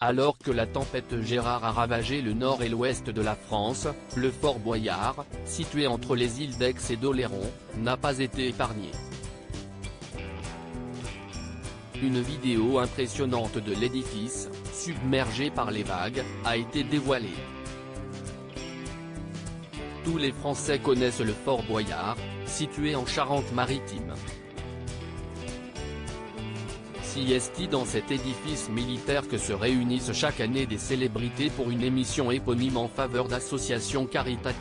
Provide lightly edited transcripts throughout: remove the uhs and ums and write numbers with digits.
Alors que la tempête Gérard a ravagé le nord et l'ouest de la France, le Fort Boyard, situé entre les îles d'Aix et d'Oléron, n'a pas été épargné. Une vidéo impressionnante de l'édifice, submergé par les vagues, a été dévoilée. Tous les Français connaissent le Fort Boyard, situé en Charente-Maritime. Si est dans cet édifice militaire que se réunissent chaque année des célébrités pour une émission éponyme en faveur d'associations caritatives.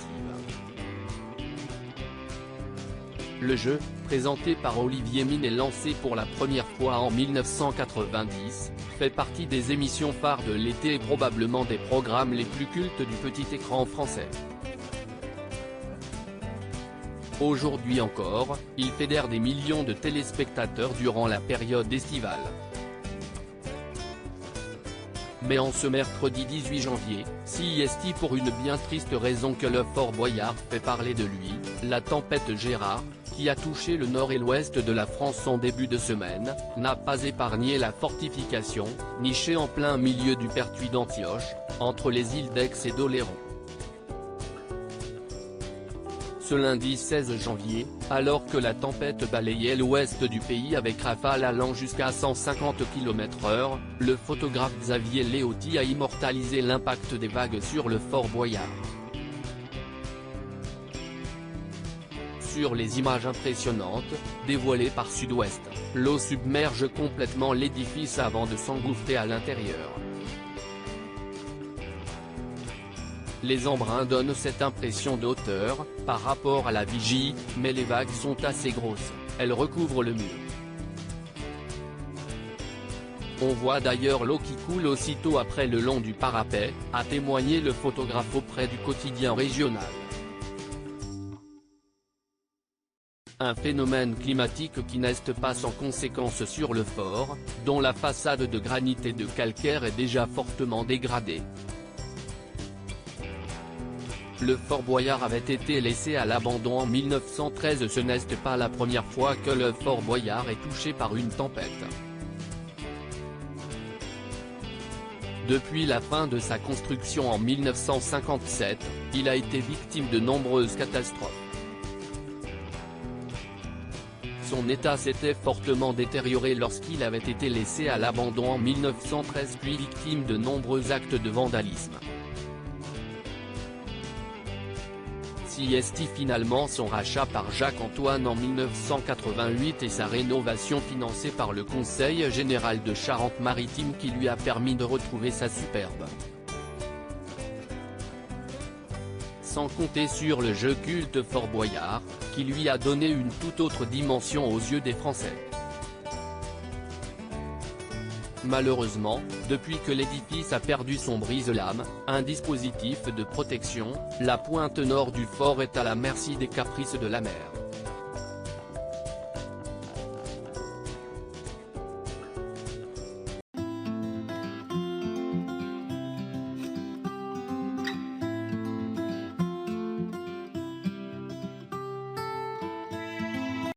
Le jeu, présenté par Olivier Mine et lancé pour la première fois en 1990, fait partie des émissions phares de l'été et probablement des programmes les plus cultes du petit écran français. Aujourd'hui encore, il fédère des millions de téléspectateurs durant la période estivale. Mais en ce mercredi 18 janvier, si est pour une bien triste raison que le Fort Boyard fait parler de lui, la tempête Gérard, qui a touché le nord et l'ouest de la France en début de semaine, n'a pas épargné la fortification, nichée en plein milieu du Pertuis d'Antioche, entre les îles d'Aix et d'Oléron. Ce lundi 16 janvier, alors que la tempête balayait l'ouest du pays avec rafales allant jusqu'à 150 km/h, le photographe Xavier Léoty a immortalisé l'impact des vagues sur le Fort Boyard. Sur les images impressionnantes, dévoilées par Sud-Ouest, l'eau submerge complètement l'édifice avant de s'engouffrer à l'intérieur. Les embruns donnent cette impression de hauteur, par rapport à la vigie, mais les vagues sont assez grosses, elles recouvrent le mur. On voit d'ailleurs l'eau qui coule aussitôt après le long du parapet, a témoigné le photographe auprès du quotidien régional. Un phénomène climatique qui n'est pas sans conséquences sur le fort, dont la façade de granit et de calcaire est déjà fortement dégradée. Le Fort Boyard avait été laissé à l'abandon en 1913. Ce n'est pas la première fois que le Fort Boyard est touché par une tempête. Depuis la fin de sa construction en 1957, il a été victime de nombreuses catastrophes. Son état s'était fortement détérioré lorsqu'il avait été laissé à l'abandon en 1913 puis victime de nombreux actes de vandalisme. Si est finalement son rachat par Jacques-Antoine en 1988 et sa rénovation financée par le Conseil général de Charente-Maritime qui lui a permis de retrouver sa superbe. Sans compter sur le jeu culte Fort Boyard, qui lui a donné une toute autre dimension aux yeux des Français. Malheureusement, depuis que l'édifice a perdu son brise-lames, un dispositif de protection, la pointe nord du fort est à la merci des caprices de la mer.